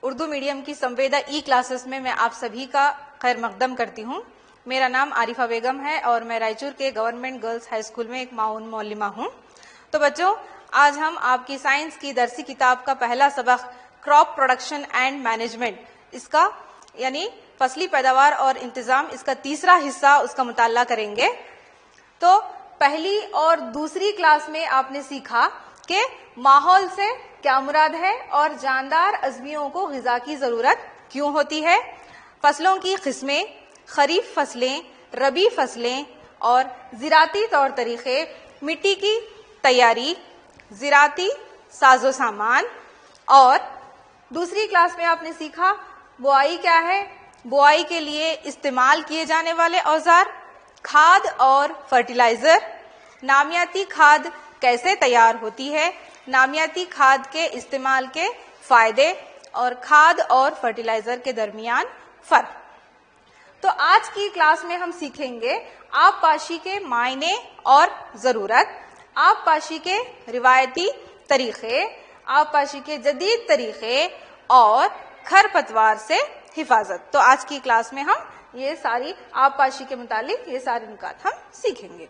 Urdu medium की संवेदा ई classes में मैं आप सभी का खैर मकदम करती हूँ। मेरा नाम आरिफा बेगम है और मैं रायचूर के गवर्नमेंट गर्ल्स हाई स्कूल में एक माउन मौलिमा हूँ। तो बच्चों, आज हम आपकी साइंस की दरसी किताब का पहला सबक क्रॉप प्रोडक्शन एंड मैनेजमेंट, इसका यानी फसली पैदावार और इंतजाम, इसका तीसरा हिस्सा उसका मुताला करेंगे। तो पहली और दूसरी क्लास में आपने सीखा कि माहौल से क्या मुराद है और जानदार अज़मियों को ग़िज़ा की ज़रूरत क्यों होती है, फसलों की किस्में, खरीफ फसलें, रबी फसलें और ज़राती तौर तरीक़े, मिट्टी की तैयारी, ज़राती साजो सामान। और दूसरी क्लास में आपने सीखा बुआई क्या है, बुआई के लिए इस्तेमाल किए जाने वाले औजार, खाद और फर्टिलाइज़र, नामियाती खाद कैसे तैयार होती है, नामियाती खाद के इस्तेमाल के फायदे और खाद और फर्टिलाइजर के दरमियान फर्क। तो आज की क्लास में हम सीखेंगे आबपाशी के मायने और ज़रूरत, आबपाशी के रिवायती तरीक़े, आबपाशी के जदीद तरीक़े और खरपतवार से हिफाजत। तो आज की क्लास में हम ये सारी आबपाशी के मुतालिक ये सारे नुकात हम सीखेंगे।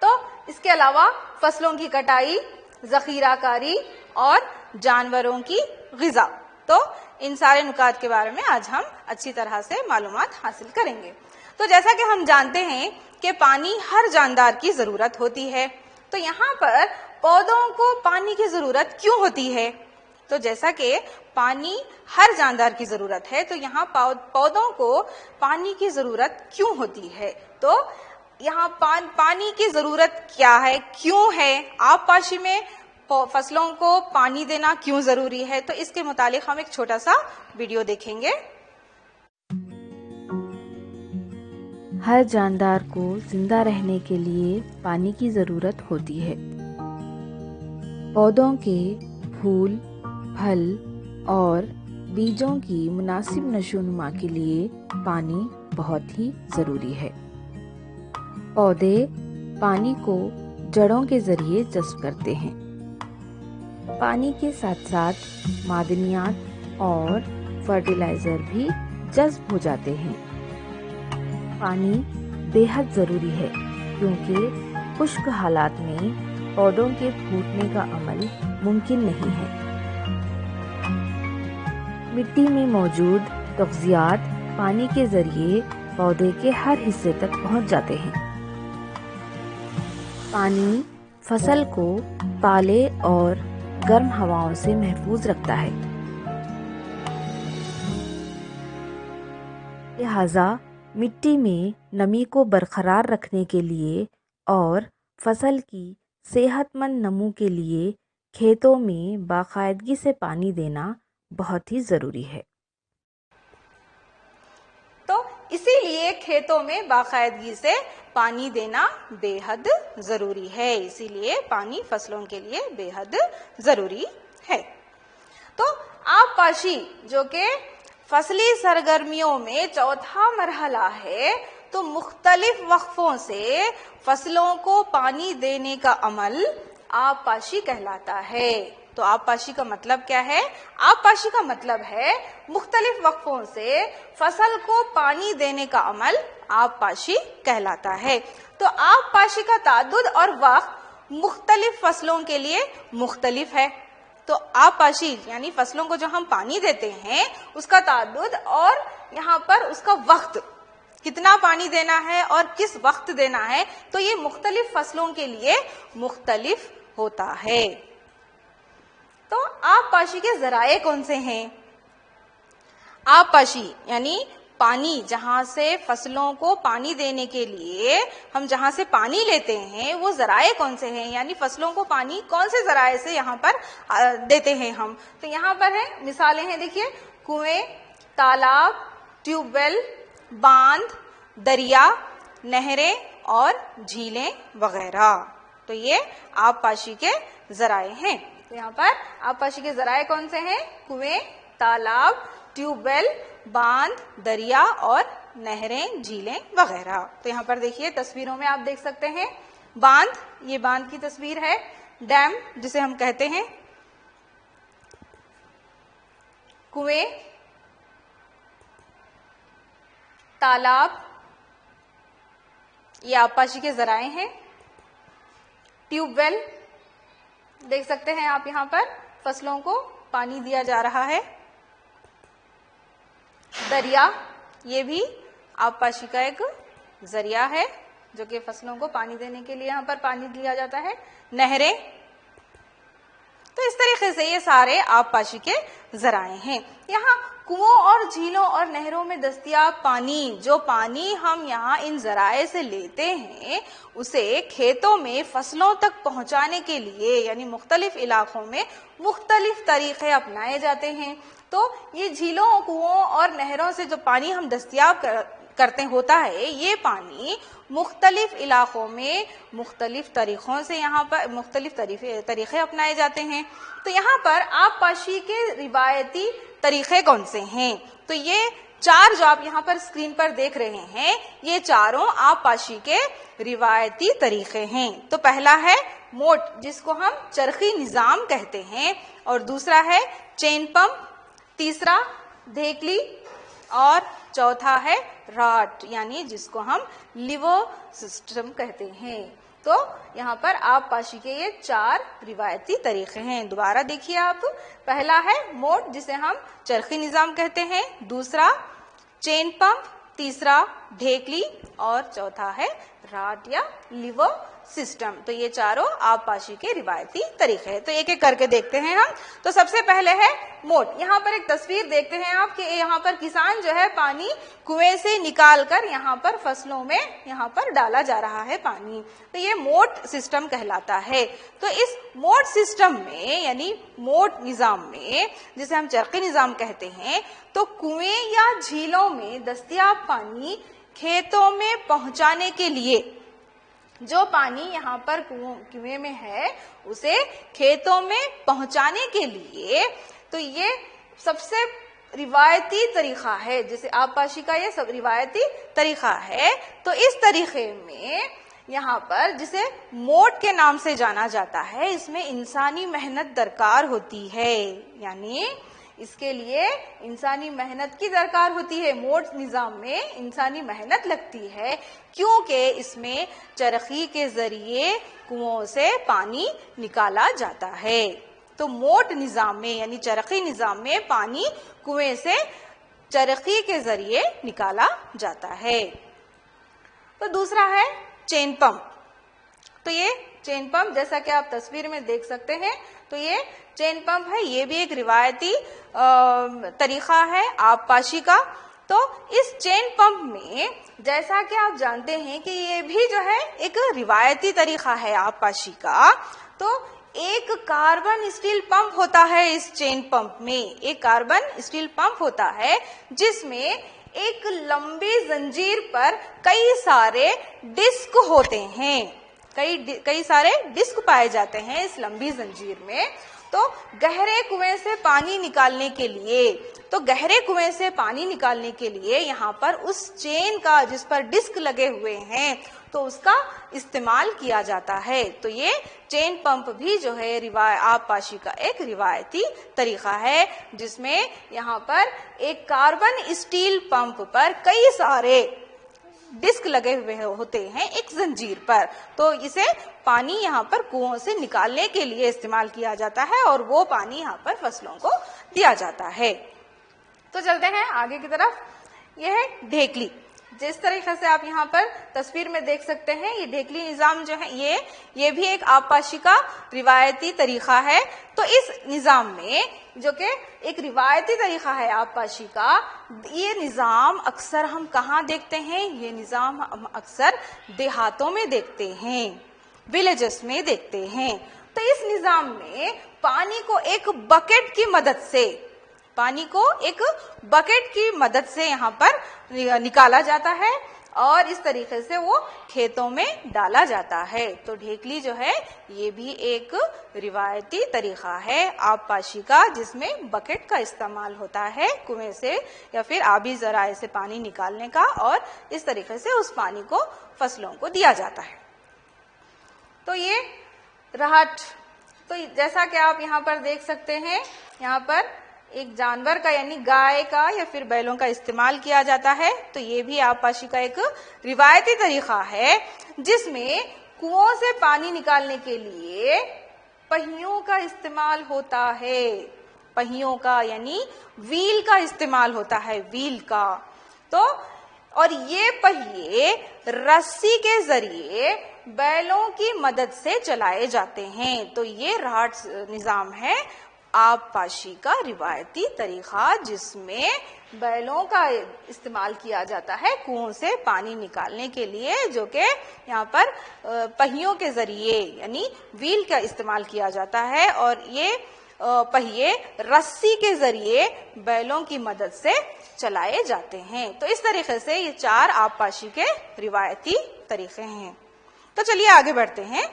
तो इसके अलावा फसलों की कटाई, ज़ख़ीराकारी और जानवरों की ग़िज़ा, तो इन सारे नुकात के बारे में आज हम अच्छी तरह से मालूमात हासिल करेंगे। तो जैसा कि हम जानते हैं कि पानी हर जानदार की ज़रूरत होती है, तो यहाँ पर पौधों को पानी की ज़रूरत क्यों होती है? तो जैसा कि पानी हर जानदार की ज़रूरत है, तो यहाँ पौधों को पानी की ज़रूरत क्यों होती है? तो यहाँ पानी की ज़रूरत क्या है, क्यों है, आबपाशी में फसलों को पानी देना क्यों ज़रूरी है, तो इसके मुतालिक हम एक छोटा सा वीडियो देखेंगे। हर जानदार को जिंदा रहने के लिए पानी की ज़रूरत होती है। पौधों के फूल, फल और बीजों की मुनासिब नशोनुमा के लिए पानी बहुत ही ज़रूरी है। पौधे पानी को जड़ों के ज़रिए जज़्ब करते हैं। पानी के साथ साथ मादनियात और फर्टिलाइज़र भी जज़्ब हो जाते हैं। पानी बेहद ज़रूरी है क्योंकि खुश्क हालात में पौधों के फूटने का अमल मुमकिन नहीं है। मिट्टी में मौजूद तग़ज़ियात पानी के ज़रिए पौधे के हर हिस्से तक पहुंच जाते हैं। पानी फसल को पाले और गर्म हवाओं से महफूज रखता है। लिहाजा मिट्टी में नमी को बरकरार रखने के लिए और फसल की सेहतमंद नमू के लिए खेतों में बाकायदगी से पानी देना बहुत ही ज़रूरी है। तो इसीलिए खेतों में बाकायदगी से पानी देना बेहद ज़रूरी है, इसीलिए पानी फसलों के लिए बेहद ज़रूरी है। तो आबपाशी जो कि फसली सरगर्मियों में चौथा मरहला है, तो मुख्तलिफ वक्फों से फसलों को पानी देने का अमल आबपाशी कहलाता है। तो आबपाशी का मतलब क्या है? आबपाशी का मतलब है मुख्तलिफ वक्फों से फसल को पानी देने का अमल आबपाशी कहलाता है। तो आबपाशी का ताद्दुद और वक्त मुख्तलिफ फसलों के लिए मुख्तलिफ है। तो आबपाशी यानी फसलों को जो हम पानी देते हैं उसका ताद्दुद और यहाँ पर उसका वक्त, कितना पानी देना है और किस वक्त देना है, तो ये मुख्तलिफ फसलों के लिए मुख्तलिफ होता है। तो आबपाशी के ज़राए कौन से हैं? आबपाशी यानी पानी, जहाँ से फसलों को पानी देने के लिए हम जहाँ से पानी लेते हैं वो ज़राए कौन से हैं, यानी फसलों को पानी कौन से ज़राए से यहाँ पर देते हैं हम। तो यहाँ पर है मिसालें हैं, देखिए, कुएं, तालाब, ट्यूबवेल, बांध, दरिया, नहरें और झीलें वगैरह। तो ये आबपाशी के ज़राए हैं। तो यहाँ पर आबपाशी के ज़राए कौन से हैं? कुएं, तालाब, ट्यूबवेल, बांध, दरिया और नहरें, झीलें वगैरह। तो यहाँ पर देखिए तस्वीरों में आप देख सकते हैं बांध, ये बांध की तस्वीर है, डैम जिसे हम कहते हैं, कुएं, तालाब, ये आबपाशी के जराए हैं। ट्यूबवेल, देख सकते हैं आप यहाँ पर फसलों को पानी दिया जा रहा है। दरिया, ये भी आबपाशी का एक जरिया है जो कि फसलों को पानी देने के लिए यहाँ पर पानी दिया जाता है। नहरें, तो इस तरीके से ये सारे आबपाशी के जराए हैं। यहाँ कुओं और झीलों और नहरों में दस्तयाब पानी, जो पानी हम यहाँ इन जराए से लेते हैं, उसे खेतों में फसलों तक पहुंचाने के लिए यानी मुख्तलिफ इलाकों में मुख्तलिफ तरीके अपनाए जाते हैं। तो ये झीलों, कुओं और नहरों से जो पानी हम दस्तयाब करते होता है, ये पानी मुख्तलिफ इलाकों में मुख्तलिफ तरीकों से यहाँ पर मुख्तलिफ तरीके अपनाए जाते हैं। तो यहाँ पर आबपाशी के रिवायती तरीके कौन से हैं? तो ये चार जो आप यहाँ पर स्क्रीन पर देख रहे हैं, ये चारों आबपाशी के रिवायती तरीके हैं। तो पहला है मोट, जिसको हम चरखी निजाम कहते हैं, और दूसरा है चेन पंप, तीसरा धेकली, और चौथा है राट, यानी जिसको हम लिवर सिस्टम कहते हैं। तो यहाँ पर आबपाशी के ये चार रिवायती तरीके हैं। दोबारा देखिए आप, पहला है मोट, जिसे हम चरखी निजाम कहते हैं, दूसरा चेन पंप, तीसरा ढेकली, और चौथा है राट या लिवर सिस्टम। तो ये चारों आबपाशी के रिवायती तरीके हैं। तो एक एक करके देखते हैं हम। तो सबसे पहले है मोट। यहाँ पर एक तस्वीर देखते हैं आप कि यहाँ पर किसान जो है पानी कुएं से निकाल कर यहाँ पर फसलों में यहाँ पर डाला जा रहा है पानी। तो ये मोट सिस्टम कहलाता है। तो इस मोट सिस्टम में यानी मोट निजाम में, जिसे हम चरखी निजाम कहते हैं, तो कुएं या झीलों में दस्तयाब पानी खेतों में पहुंचाने के लिए, जो पानी यहाँ पर कुएं में है उसे खेतों में पहुंचाने के लिए, तो ये सबसे रिवायती तरीका है, जैसे आबपाशी का ये सब रिवायती तरीका है। तो इस तरीके में यहाँ पर, जिसे मोट के नाम से जाना जाता है, इसमें इंसानी मेहनत दरकार होती है, यानी इसके लिए इंसानी मेहनत की दरकार होती है। मोट निजाम में इंसानी मेहनत लगती है, क्योंकि इसमें चरखी के जरिए कुओं से पानी निकाला जाता है। तो मोट निजाम में यानी चरखी निजाम में पानी कुएं से चरखी के जरिए निकाला जाता है। तो दूसरा है चेन पंप। तो ये चेन पंप, जैसा कि आप तस्वीर में देख सकते हैं, तो ये चेन पंप है। ये भी एक रिवायती तरीका है आबपाशी का। तो इस चेन पंप में, जैसा कि आप जानते हैं कि ये भी जो है एक रिवायती तरीका है आबपाशी का, तो एक कार्बन स्टील पंप होता है। इस चेन पंप में एक कार्बन स्टील पंप होता है, जिसमें एक लंबी जंजीर पर कई सारे डिस्क होते हैं। कई सारे डिस्क पाए जाते हैं इस लंबी जंजीर में। तो गहरे कुएं से पानी निकालने के लिए, यहाँ पर उस चेन का, जिस पर डिस्क लगे हुए हैं, तो उसका इस्तेमाल किया जाता है। तो ये चेन पंप भी जो है आबपाशी का एक रिवायती तरीका है, जिसमें यहाँ पर एक कार्बन स्टील पंप पर कई सारे डिस्क लगे हुए होते हैं एक जंजीर पर। तो इसे पानी यहाँ पर कुओं से निकालने के लिए इस्तेमाल किया जाता है, और वो पानी यहाँ पर फसलों को दिया जाता है। तो चलते हैं आगे की तरफ। यह है ढेकली। जिस तरीके से आप यहाँ पर तस्वीर में देख सकते हैं, ये ढेकली निजाम जो है ये भी एक आबपाशी का रिवायती तरीका है। तो इस निजाम में, जो कि एक रिवायती तरीका है आबपाशी का, ये निजाम अक्सर हम कहाँ देखते हैं? ये निजाम हम अक्सर देहातों में देखते हैं, विलेजेस में देखते हैं। तो इस निजाम में पानी को एक बकेट की मदद से यहाँ पर निकाला जाता है, और इस तरीके से वो खेतों में डाला जाता है। तो ढेकली जो है ये भी एक रिवायती तरीका है आबपाशी का, जिसमें बकेट का इस्तेमाल होता है कुएं से या फिर आबी जराए से पानी निकालने का, और इस तरीके से उस पानी को फसलों को दिया जाता है। तो ये राहट। तो जैसा कि आप यहाँ पर देख सकते हैं, यहाँ पर एक जानवर का यानी गाय का या फिर बैलों का इस्तेमाल किया जाता है। तो ये भी आबपाशी का एक रिवायती तरीका है, जिसमें कुओं से पानी निकालने के लिए पहियों का इस्तेमाल होता है। पहियों का यानी व्हील का इस्तेमाल होता है, व्हील का। तो और ये पहिए रस्सी के जरिए बैलों की मदद से चलाए जाते हैं। तो ये राहत निजाम है आबपाशी का रिवायती तरीका, जिसमें बैलों का इस्तेमाल किया जाता है कुओं से पानी निकालने के लिए, जो कि यहाँ पर पहियों के जरिए यानी व्हील का इस्तेमाल किया जाता है। और ये पहिए रस्सी के जरिए बैलों की मदद से चलाए जाते हैं। तो इस तरीके से ये 4 आबपाशी के रिवायती तरीके हैं। तो चलिए आगे बढ़ते हैं।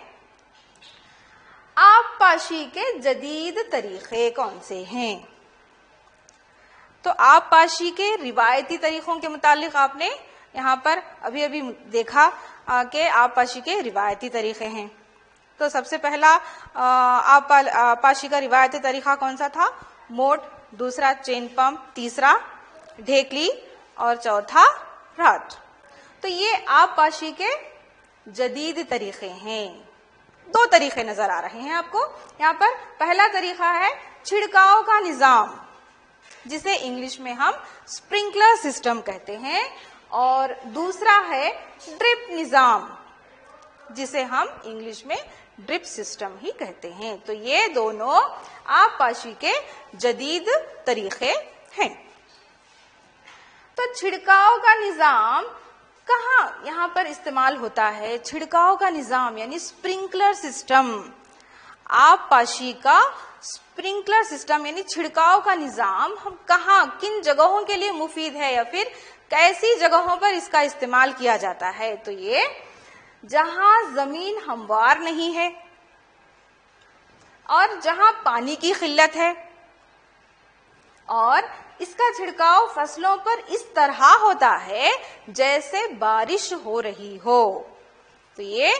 आबपाशी के जदीद तरीके कौन से हैं? तो आबपाशी के रिवायती तरीकों के मुतालिक आपने यहाँ पर अभी अभी देखा कि आबपाशी के रिवायती तरीके हैं। तो सबसे पहला आबपाशी का रिवायती तरीका कौन सा था? मोट, दूसरा चेन पंप, तीसरा ढेकली और चौथा राट। तो ये आबपाशी के जदीद तरीके हैं। 2 तरीके नजर आ रहे हैं आपको यहाँ पर। पहला तरीका है छिड़काव का निजाम, जिसे इंग्लिश में हम स्प्रिंकलर सिस्टम कहते हैं, और दूसरा है ड्रिप निजाम, जिसे हम इंग्लिश में ड्रिप सिस्टम ही कहते हैं। तो ये दोनों आबपाशी के जदीद तरीके हैं। तो छिड़काव का निजाम कहाँ यहाँ पर इस्तेमाल होता है? छिड़काव का निजाम यानी स्प्रिंकलर सिस्टम, आबपाशी का स्प्रिंकलर सिस्टम यानी छिड़काव का निजाम हम कहाँ, किन जगहों के लिए मुफीद है या फिर कैसी जगहों पर इसका इस्तेमाल किया जाता है? तो ये जहां जमीन हमवार नहीं है और जहां पानी की किल्लत है, और इसका छिड़काव फसलों पर इस तरह होता है जैसे बारिश हो रही हो। तो ये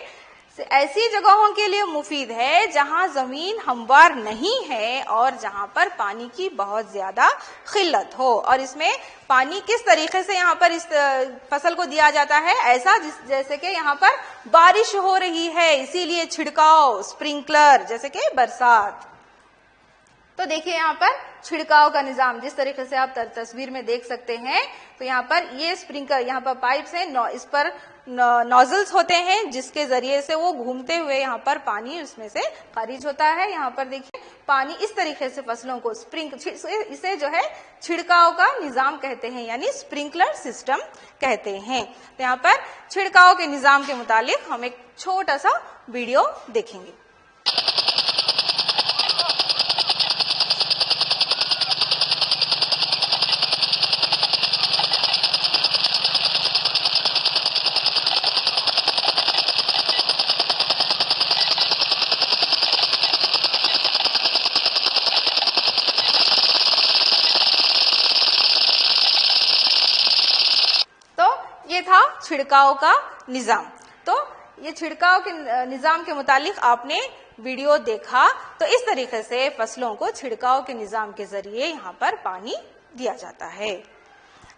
ऐसी जगहों के लिए मुफीद है जहां जमीन हमवार नहीं है और जहां पर पानी की बहुत ज्यादा किल्लत हो। और इसमें पानी किस तरीके से यहाँ पर इस फसल को दिया जाता है? ऐसा जैसे कि यहाँ पर बारिश हो रही है, इसीलिए छिड़काव स्प्रिंकलर, जैसे कि बरसात। तो देखिए यहाँ पर छिड़काव का निजाम जिस तरीके से आप तस्वीर में देख सकते हैं। तो यहाँ पर ये स्प्रिंकलर, यहाँ पर पाइप्स हैं, इस पर नोजल्स होते हैं जिसके जरिए से वो घूमते हुए यहाँ पर पानी उसमें से खारिज होता है। यहाँ पर देखिए पानी इस तरीके से फसलों को इसे जो है छिड़काव का निजाम कहते हैं, यानी स्प्रिंकलर सिस्टम कहते हैं। तो यहाँ पर छिड़काव के निजाम के मुतालिक हम एक छोटा सा वीडियो देखेंगे। ये था छिड़काव का निजाम। तो ये छिड़काव के निजाम के मुतालिक आपने वीडियो देखा। तो इस तरीके से फसलों को छिड़काव के निजाम के जरिए यहाँ पर पानी दिया जाता है।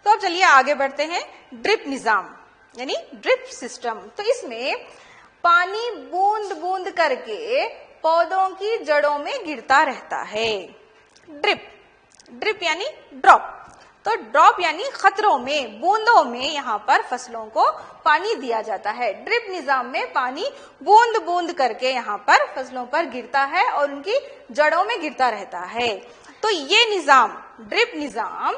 तो अब चलिए आगे बढ़ते हैं। ड्रिप निजाम यानी ड्रिप सिस्टम। तो इसमें पानी बूंद बूंद करके पौधों की जड़ों में गिरता रहता है। ड्रिप यानी ड्रॉप। तो ड्रॉप यानी खतरों में, बूंदों में यहाँ पर फसलों को पानी दिया जाता है। ड्रिप निजाम में पानी बूंद बूंद करके यहाँ पर फसलों पर गिरता है और उनकी जड़ों में गिरता रहता है। तो ये निजाम, ड्रिप निजाम,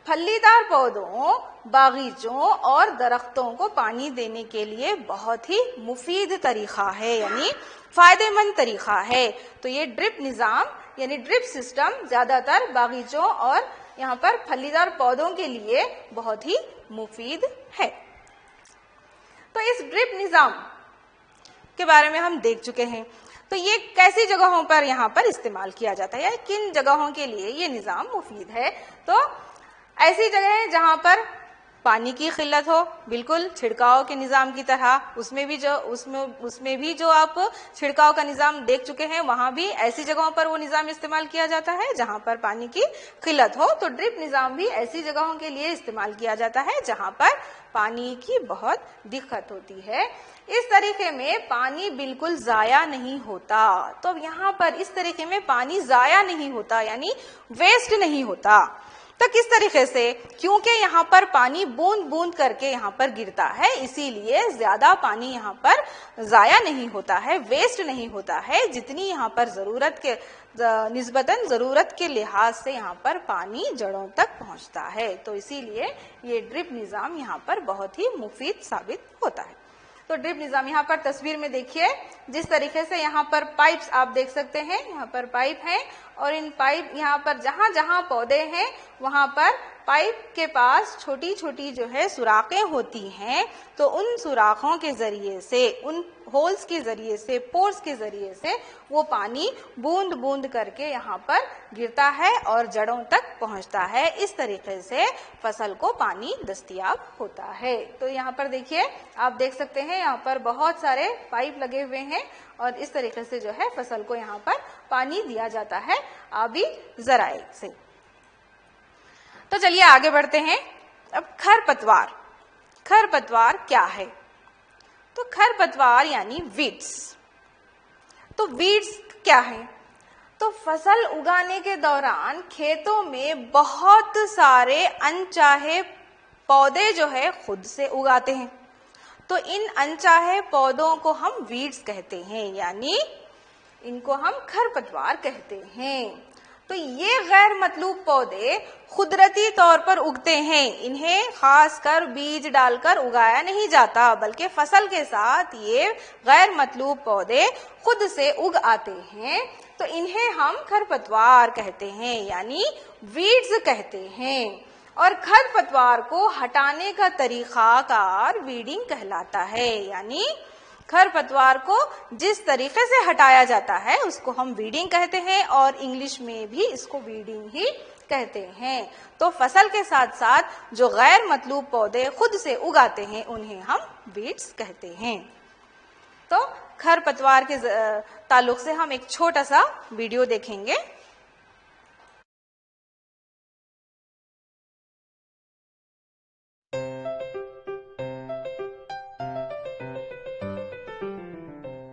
फलीदार पौधों, बागीचों और दरख्तों को पानी देने के लिए बहुत ही मुफीद तरीका है, यानी फायदेमंद तरीका है। तो ये ड्रिप निजाम यानी ड्रिप सिस्टम ज्यादातर बागीचों और यहाँ पर फलीदार पौधों के लिए बहुत ही मुफीद है। तो इस ड्रिप निजाम के बारे में हम देख चुके हैं। तो ये कैसी जगहों पर यहाँ पर इस्तेमाल किया जाता है या किन जगहों के लिए ये निजाम मुफीद है? तो ऐसी जगह है जहां पर पानी की किल्लत हो, बिल्कुल छिड़काव के निज़ाम की तरह उसमें भी जो आप छिड़काव का निज़ाम देख चुके हैं, वहां भी ऐसी जगहों पर वो निज़ाम इस्तेमाल किया जाता है जहां पर पानी की किल्लत हो। तो ड्रिप निज़ाम भी ऐसी जगहों के लिए इस्तेमाल किया जाता है जहां पर पानी की बहुत दिक्कत होती है। इस तरीके में पानी बिल्कुल जाया नहीं होता। तो अब यहाँ पर इस तरीके में पानी जाया नहीं होता, यानी वेस्ट नहीं होता। तो किस तरीके से? क्योंकि यहाँ पर पानी बूंद बूंद करके यहाँ पर गिरता है, इसीलिए ज्यादा पानी यहाँ पर जाया नहीं होता है, वेस्ट नहीं होता है। जितनी यहाँ पर जरूरत के निस्बतन जरूरत के लिहाज से यहाँ पर पानी जड़ों तक पहुंचता है। तो इसीलिए ये ड्रिप निज़ाम यहाँ पर बहुत ही मुफीद साबित होता है। तो ड्रिप निज़ाम यहाँ पर तस्वीर में देखिए, जिस तरीके से यहाँ पर पाइप्स आप देख सकते हैं, यहाँ पर पाइप हैं और इन पाइप यहाँ पर जहां जहां पौधे हैं वहां पर पाइप के पास छोटी छोटी जो है सुराखें होती हैं। तो उन सुराखों के जरिए से, उन होल्स के जरिए से, पोर्स के जरिए से वो पानी बूंद बूंद करके यहाँ पर गिरता है और जड़ों तक पहुंचता है। इस तरीके से फसल को पानी दस्तयाब होता है। तो यहाँ पर देखिए, आप देख सकते हैं यहाँ पर बहुत सारे पाइप लगे हुए हैं और इस तरीके से जो है फसल को यहाँ पर पानी दिया जाता है आबी जराए से। तो चलिए आगे बढ़ते हैं। अब खरपतवार क्या है? तो खरपतवार यानी वीड्स। तो वीड्स क्या है? तो फसल उगाने के दौरान खेतों में बहुत सारे अनचाहे पौधे जो है खुद से उगाते हैं। तो इन अनचाहे पौधों को हम वीड्स कहते हैं, यानी इनको हम खरपतवार कहते हैं। तो ये गैर मतलूब पौधे कुदरती तौर पर उगते हैं। इन्हें खासकर बीज डालकर उगाया नहीं जाता, बल्कि फसल के साथ ये गैर मतलूब पौधे खुद से उग आते हैं। तो इन्हें हम खरपतवार कहते हैं, यानी वीड्स कहते हैं। और खरपतवार को हटाने का तरीकाकार वीडिंग कहलाता है, यानी खरपतवार को जिस तरीके से हटाया जाता है उसको हम वीडिंग कहते हैं और इंग्लिश में भी इसको वीडिंग ही कहते हैं। तो फसल के साथ साथ जो गैर मतलूब पौधे खुद से उगाते हैं उन्हें हम वीड्स कहते हैं। तो खरपतवार के ताल्लुक से हम एक छोटा सा वीडियो देखेंगे।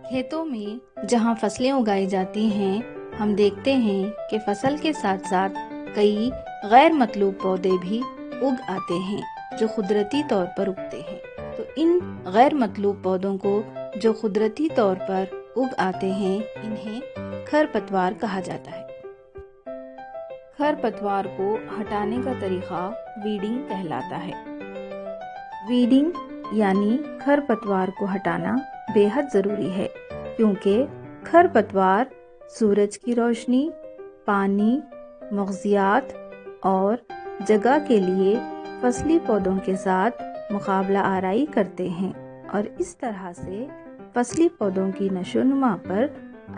खेतों में जहां फसलें उगाई जाती हैं, हम देखते हैं कि फसल के साथ साथ कई गैर मतलूब पौधे भी उग आते हैं जो कुदरती तौर पर उगते हैं। तो इन गैर मतलूब पौधों को जो कुदरती तौर पर उग आते हैं, इन्हें खरपतवार कहा जाता है। खरपतवार को हटाने का तरीका वीडिंग कहलाता है। वीडिंग यानी खरपतवार को हटाना बेहद जरूरी है, क्योंकि खरपतवार सूरज की रोशनी, पानी, मग़ज़ियात और जगह के लिए फसली पौधों के साथ मुकाबला आराई करते हैं और इस तरह से फसली पौधों की नशोनुमा पर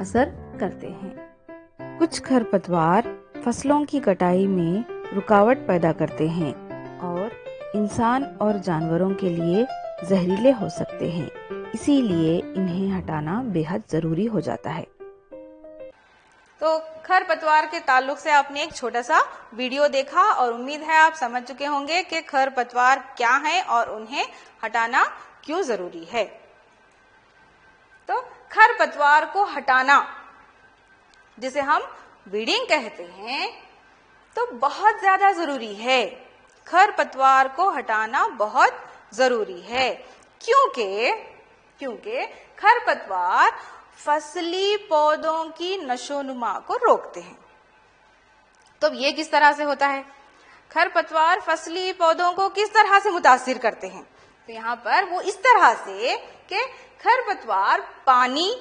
असर करते हैं। कुछ खरपतवार फसलों की कटाई में रुकावट पैदा करते हैं और इंसान और जानवरों के लिए जहरीले हो सकते हैं, इसीलिए इन्हें हटाना बेहद जरूरी हो जाता है। तो खरपतवार के ताल्लुक से आपने एक छोटा सा वीडियो देखा और उम्मीद है आप समझ चुके होंगे कि खरपतवार क्या है और उन्हें हटाना क्यों जरूरी है। तो खरपतवार को हटाना, जिसे हम वीडिंग कहते हैं, तो बहुत ज्यादा जरूरी है। खरपतवार को हटाना बहुत जरूरी है, क्योंकि खरपतवार फसली पौधों की नशोनुमा को रोकते हैं। तो ये किस तरह से होता है? खरपतवार फसली पौधों को किस तरह से मुतासिर करते हैं? तो यहाँ पर वो इस तरह से कि खरपतवार पानी,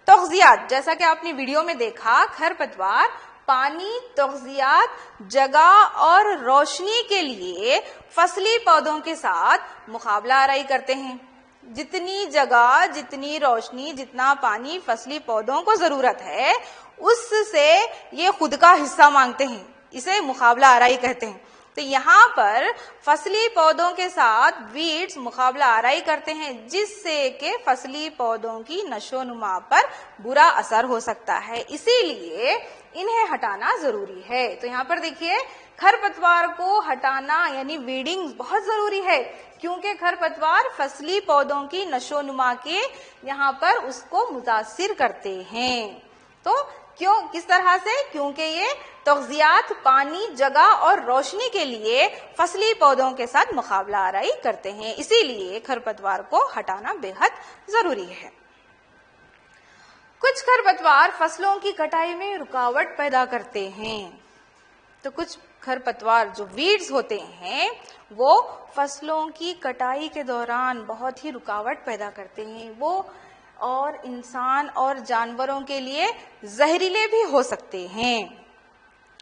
तग़ज़ियात, जैसा कि आपने वीडियो में देखा, खरपतवार पानी, तग़ज़ियात, जगह और रोशनी के लिए फसली पौधों के साथ मुकाबला आराई करते हैं। जितनी जगह, जितनी रोशनी, जितना पानी फसली पौधों को जरूरत है, उससे ये खुद का हिस्सा मांगते हैं। इसे मुकाबला आराई कहते हैं। तो यहाँ पर फसली पौधों के साथ वीड्स मुकाबला आराई करते हैं, जिससे कि फसली पौधों की नशोनुमा पर बुरा असर हो सकता है, इसीलिए इन्हें हटाना जरूरी है। तो यहाँ पर देखिए खरपतवार को हटाना यानी वीडिंग बहुत जरूरी है, क्योंकि खरपतवार फसली पौधों की नशोनुमा के यहाँ पर उसको मुतासिर करते हैं। तो क्यों, किस तरह से? क्योंकि ये तग़ज़ियात, पानी, जगह और रोशनी के लिए फसली पौधों के साथ मुकाबला आराई करते हैं, इसीलिए खरपतवार को हटाना बेहद जरूरी है। कुछ खरपतवार फसलों की कटाई में रुकावट पैदा करते हैं। तो कुछ खरपतवार जो वीड्स होते हैं वो फसलों की कटाई के दौरान बहुत ही रुकावट पैदा करते हैं। वो और इंसान और जानवरों के लिए जहरीले भी हो सकते हैं।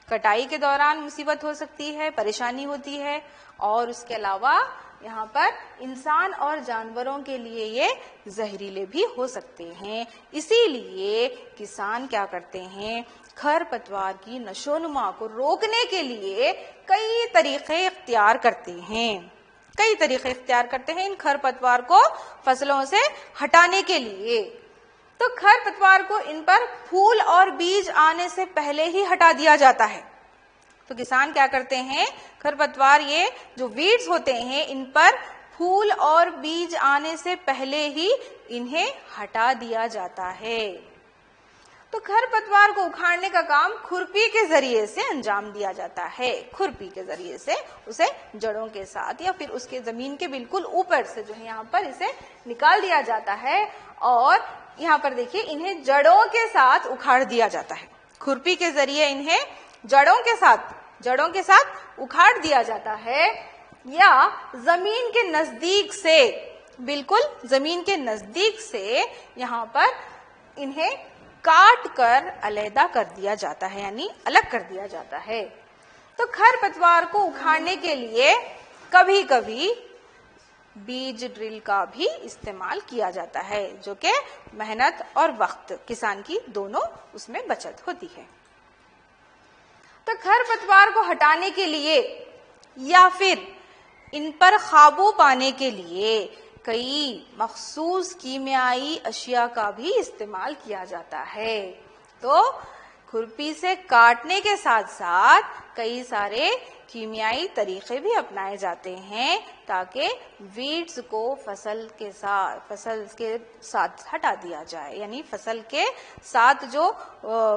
कटाई के दौरान मुसीबत हो सकती है, परेशानी होती है, और उसके अलावा यहाँ पर इंसान और जानवरों के लिए ये जहरीले भी हो सकते हैं। इसीलिए किसान क्या करते हैं, खरपतवार की नशोनुमा को रोकने के लिए कई तरीके इख्तियार करते हैं। कई तरीके इख्तियार करते हैं इन खरपतवार को फसलों से हटाने के लिए। तो खरपतवार को इन पर फूल और बीज आने से पहले ही हटा दिया जाता है। तो किसान क्या करते हैं, खरपतवार ये जो वीड्स होते हैं इन पर फूल और बीज आने से पहले ही इन्हें हटा दिया जाता है। तो खरपतवार को उखाड़ने का काम खुरपी के जरिए से अंजाम दिया जाता है। खुरपी के जरिए से उसे जड़ों के साथ या फिर उसके जमीन के बिल्कुल ऊपर से जो है यहाँ पर इसे निकाल दिया जाता है, और यहाँ पर देखिए इन्हें जड़ों के साथ उखाड़ दिया जाता है। खुरपी के जरिए इन्हें जड़ों के साथ उखाड़ दिया जाता है, या जमीन के नजदीक से, बिल्कुल जमीन के नजदीक से यहाँ पर इन्हें काट कर अलहदा कर दिया जाता है, यानी अलग कर दिया जाता है। तो खरपतवार को उखाड़ने के लिए कभी कभी बीज ड्रिल का भी इस्तेमाल किया जाता है, जो कि मेहनत और वक्त किसान की दोनों उसमें बचत होती है। तो खरपतवार को हटाने के लिए या फिर इन पर काबू पाने के लिए कई मखसूस कीमियाई अशिया का भी इस्तेमाल किया जाता है। तो खुरपी से काटने के साथ साथ कई सारे कीमियाई तरीके भी अपनाए जाते हैं, ताकि वीड्स को फसल के साथ हटा दिया जाए। यानी फसल के साथ जो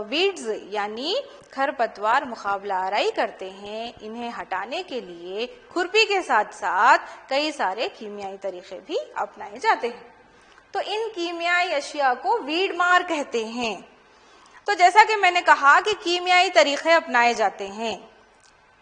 वीड्स यानी खरपतवार मुकाबला आराई करते हैं, इन्हें हटाने के लिए खुरपी के साथ साथ कई सारे कीमियाई तरीके भी अपनाए जाते हैं। तो इन कीमियाई अशिया को वीड मार कहते हैं। तो जैसा कि मैंने कहा कि कीमियाई तरीके अपनाए जाते हैं,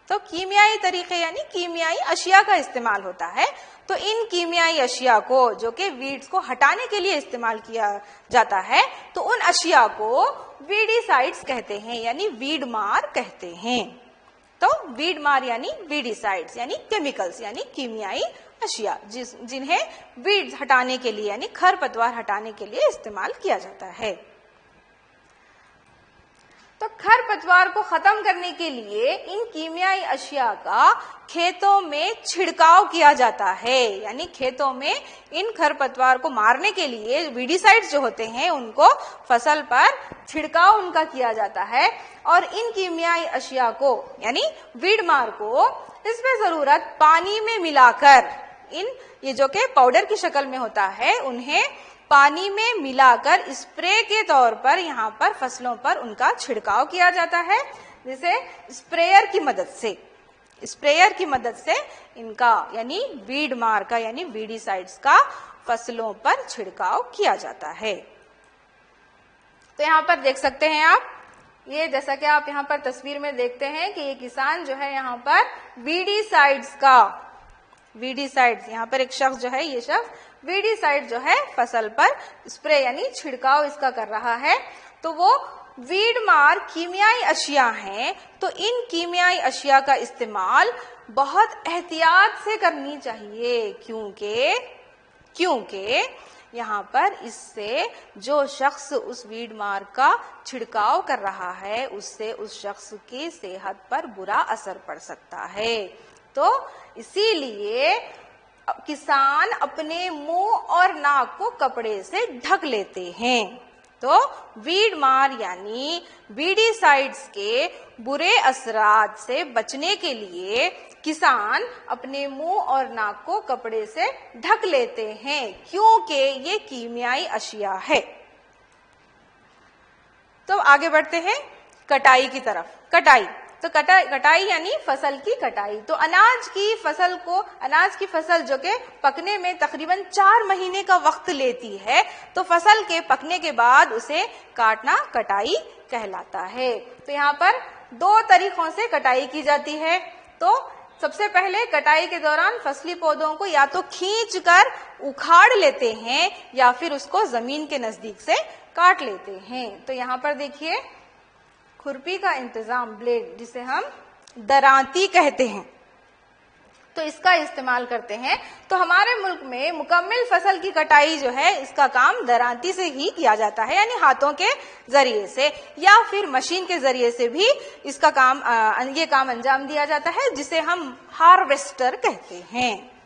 तो कीमियाई तरीके यानी कीमियाई अशिया का इस्तेमाल होता है। तो इन कीमियाई अशिया को जो कि वीड्स को हटाने के लिए इस्तेमाल किया जाता है, तो उन अशिया को वीडीसाइड्स कहते हैं, यानी वीड मार कहते हैं। तो वीड मार यानी वीडीसाइड्स यानी केमिकल्स यानी कीमियाई अशिया जिन्हें वीड्स हटाने के लिए यानी खरपतवार हटाने के लिए इस्तेमाल किया जाता है। तो खरपतवार को खत्म करने के लिए इन कीमियाई अशिया का खेतों में छिड़काव किया जाता है। यानी खेतों में इन खरपतवार को मारने के लिए वीडीसाइड्स जो होते हैं उनको फसल पर छिड़काव उनका किया जाता है, और इन कीमियाई अशिया को यानी वीडमार को इसमें जरूरत पानी में मिलाकर, ये जो कि पाउडर की शक्ल में होता है, उन्हें पानी में मिलाकर स्प्रे के तौर पर यहाँ पर फसलों पर उनका छिड़काव किया जाता है, जिसे स्प्रेयर की मदद से इनका यानी वीड मार का यानी वीडीसाइड्स का फसलों पर छिड़काव किया जाता है। तो यहाँ पर देख सकते हैं आप, ये जैसा कि आप यहाँ पर तस्वीर में देखते हैं कि ये किसान जो है यहाँ पर वीडीसाइड्स यहाँ पर एक शख्स जो है, ये शख्स वीडीसाइड जो है फसल पर स्प्रे यानी छिड़काव इसका कर रहा है। तो वो वीड मार कीमियाई अशिया हैं, तो इन कीमियाई अशिया का इस्तेमाल बहुत एहतियात से करनी चाहिए, क्योंकि यहाँ पर इससे जो शख्स उस वीड मार का छिड़काव कर रहा है उससे उस शख्स की सेहत पर बुरा असर पड़ सकता है। तो इसीलिए किसान अपने मुंह और नाक को कपड़े से ढक लेते हैं। तो वीड मार यानी वीडीसाइड्स के बुरे असरात से बचने के लिए किसान अपने मुंह और नाक को कपड़े से ढक लेते हैं क्योंकि ये कीमियाई अशिया है। तो आगे बढ़ते हैं कटाई की तरफ। कटाई तो कटाई यानी फसल की कटाई। तो अनाज की फसल जो कि पकने में तकरीबन 4 महीने का वक्त लेती है, तो फसल के पकने के बाद उसे काटना कटाई कहलाता है। तो यहाँ पर 2 तरीकों से कटाई की जाती है। तो सबसे पहले कटाई के दौरान फसली पौधों को या तो खींचकर उखाड़ लेते हैं या फिर उसको जमीन के नजदीक से काट लेते हैं। तो यहाँ पर देखिए खुरपी का इंतजाम, ब्लेड जिसे हम दरांती कहते हैं, तो इसका इस्तेमाल करते हैं। तो हमारे मुल्क में मुकम्मल फसल की कटाई जो है इसका काम दरांती से ही किया जाता है, यानी हाथों के जरिए से या फिर मशीन के जरिए से भी इसका काम ये काम अंजाम दिया जाता है, जिसे हम हार्वेस्टर कहते हैं।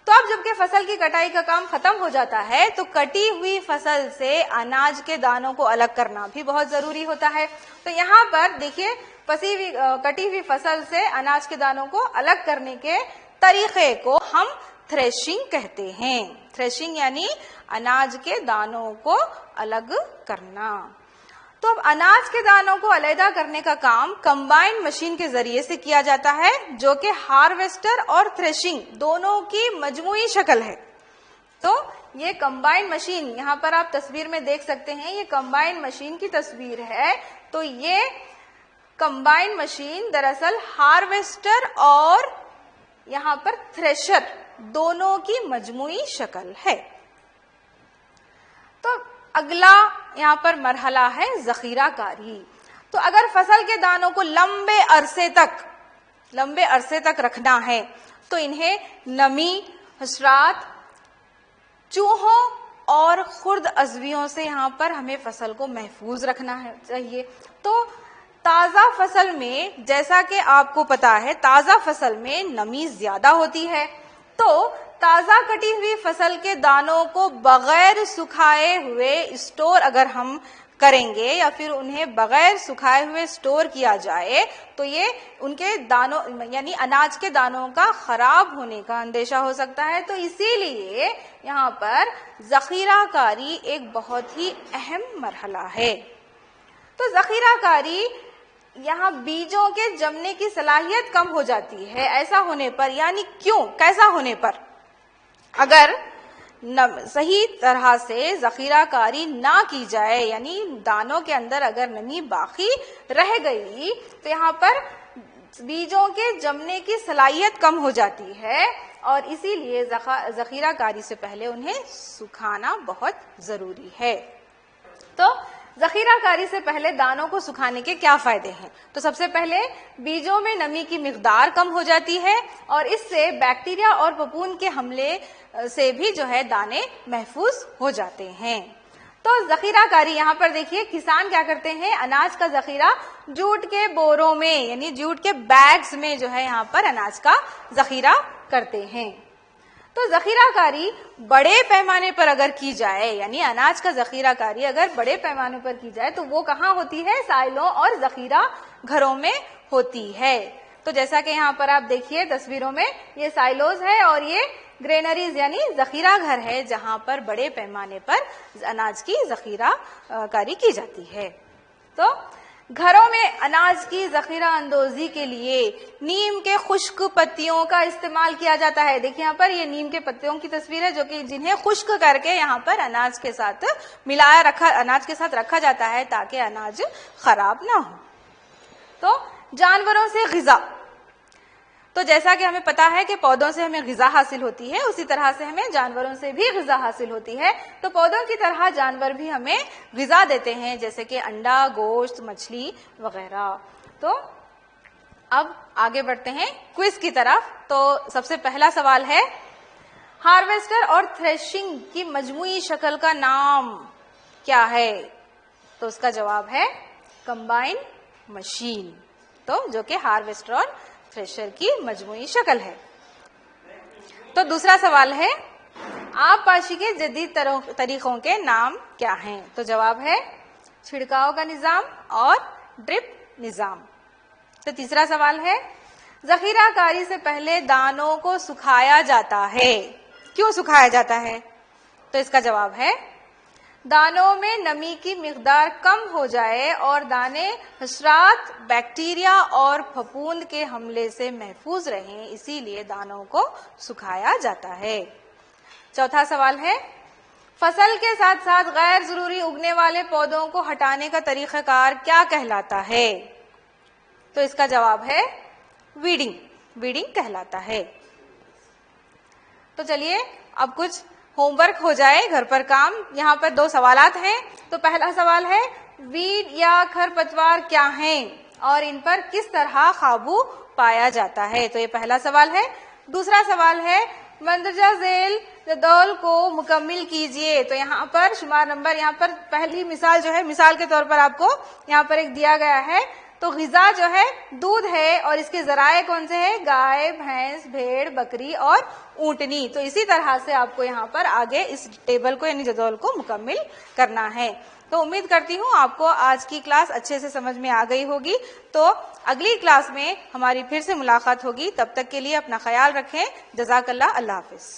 तो अब जबकि फसल की कटाई का काम खत्म हो जाता है तो कटी हुई फसल से अनाज के दानों को अलग करना भी बहुत जरूरी होता है। तो यहाँ पर देखिए कटी हुई फसल से अनाज के दानों को अलग करने के तरीके को हम थ्रेशिंग कहते हैं। थ्रेशिंग यानी अनाज के दानों को अलग करना। तो अब अनाज के दानों को अलग करने का काम कंबाइन मशीन के जरिए से किया जाता है, जो कि हार्वेस्टर और थ्रेशिंग दोनों की मजमुई शक्ल है। तो ये कंबाइन मशीन यहाँ पर आप तस्वीर में देख सकते हैं, ये कंबाइन मशीन की तस्वीर है। तो ये कंबाइन मशीन दरअसल हार्वेस्टर और यहाँ पर थ्रेशर दोनों की मजमुई शक्ल है। तो अगला यहाँ पर मरहला है जखीराकारी। तो अगर फसल के दानों को लंबे अरसे तक रखना है तो इन्हें नमी, हशरात, चूहों और खुर्द अजवियों से यहाँ पर हमें फसल को महफूज रखना चाहिए। तो ताज़ा फसल में, जैसा कि आपको पता है, ताज़ा फसल में नमी ज्यादा होती है। तो ताज़ा कटी हुई फसल के दानों को बगैर सुखाए हुए स्टोर अगर हम करेंगे या फिर उन्हें बगैर सुखाए हुए स्टोर किया जाए तो ये उनके दानों यानी अनाज के दानों का खराब होने का अंदेशा हो सकता है। तो इसीलिए यहाँ पर जखीराकारी एक बहुत ही अहम मरहला है। तो जखीराकारी यहाँ बीजों के जमने की सलाहियत कम हो जाती है। ऐसा होने पर, यानी क्यों, कैसा होने पर, अगर सही तरह से जखीराकारी ना की जाए यानी दानों के अंदर अगर नमी बाकी रह गई तो यहाँ पर बीजों के जमने की सलाहियत कम हो जाती है और इसीलिए जखीराकारी से पहले उन्हें सुखाना बहुत जरूरी है। तो जखीराकारी से पहले दानों को सुखाने के क्या फायदे हैं? तो सबसे पहले बीजों में नमी की मिकदार कम हो जाती है और इससे बैक्टीरिया और फफूंद के हमले से भी जो है दाने महफूज हो जाते हैं। तो जखीराकारी यहाँ पर देखिए किसान क्या करते हैं, अनाज का जखीरा जूट के बोरों में यानी जूट के बैग्स में जो है यहाँ पर अनाज का जखीरा करते हैं। तो जखीराकारी बड़े पैमाने पर अगर की जाए यानी अनाज का जखीराकारी अगर बड़े पैमाने पर की जाए तो वो कहाँ होती है, साइलों और जखीरा घरों में होती है। तो जैसा कि यहाँ पर आप देखिए तस्वीरों में, ये साइलोज है और ये ग्रेनरीज यानी जखीरा घर है जहां पर बड़े पैमाने पर अनाज की जखीराकारी की जाती है। तो घरों में अनाज की जखीरा अंदोजी के लिए नीम के खुश्क पत्तियों का इस्तेमाल किया जाता है। देखिए यहाँ पर ये नीम के पत्तियों की तस्वीर है जो कि जिन्हें खुश्क करके यहाँ पर अनाज के साथ अनाज के साथ रखा जाता है ताकि अनाज खराब ना हो। तो जानवरों से ग़िज़ा, तो जैसा कि हमें पता है कि पौधों से हमें ग़िज़ा हासिल होती है, उसी तरह से हमें जानवरों से भी ग़िज़ा हासिल होती है। तो पौधों की तरह जानवर भी हमें ग़िज़ा देते हैं जैसे कि अंडा, गोश्त, मछली वगैरह। तो अब आगे बढ़ते हैं क्विज की तरफ। तो सबसे पहला सवाल है, हार्वेस्टर और थ्रेशिंग की मजमूई शक्ल का नाम क्या है? तो उसका जवाब है कंबाइन मशीन, तो जो कि हार्वेस्टर और थ्रेशर की मजमूई शक्ल है। तो दूसरा सवाल है, आबपाशी के जदीद तरीकों के नाम क्या हैं? तो जवाब है छिड़काव का निजाम और ड्रिप निजाम। तो तीसरा सवाल है, जखीराकारी से पहले दानों को सुखाया जाता है, क्यों सुखाया जाता है? तो इसका जवाब है दानों में नमी की मिकदार कम हो जाए और दाने हशरात, बैक्टीरिया और फफूंद के हमले से महफूज रहें, इसीलिए दानों को सुखाया जाता है। चौथा सवाल है, फसल के साथ साथ गैर जरूरी उगने वाले पौधों को हटाने का तरीकाकार क्या कहलाता है? तो इसका जवाब है वीडिंग, वीडिंग कहलाता है। तो चलिए अब कुछ होमवर्क हो जाए, घर पर काम। यहाँ पर 2 सवालात हैं। तो पहला सवाल है, वीड या खरपतवार क्या हैं और इन पर किस तरह काबू पाया जाता है? तो ये पहला सवाल है। दूसरा सवाल है, मंदरजा झेल जदौल को मुकम्मिल कीजिए। तो यहाँ पर शुमार नंबर, यहाँ पर पहली मिसाल जो है, मिसाल के तौर पर आपको यहाँ पर एक दिया गया है। तो ग़िज़ा जो है दूध है और इसके जराए कौन से हैं? गाय, भैंस, भेड़, बकरी और ऊंटनी। तो इसी तरह से आपको यहाँ पर आगे इस टेबल को यानी जदौल को मुकम्मिल करना है। तो उम्मीद करती हूँ आपको आज की क्लास अच्छे से समझ में आ गई होगी। तो अगली क्लास में हमारी फिर से मुलाकात होगी। तब तक के लिए अपना ख्याल रखें। जज़ाकल्लाह, अल्लाह हाफिज।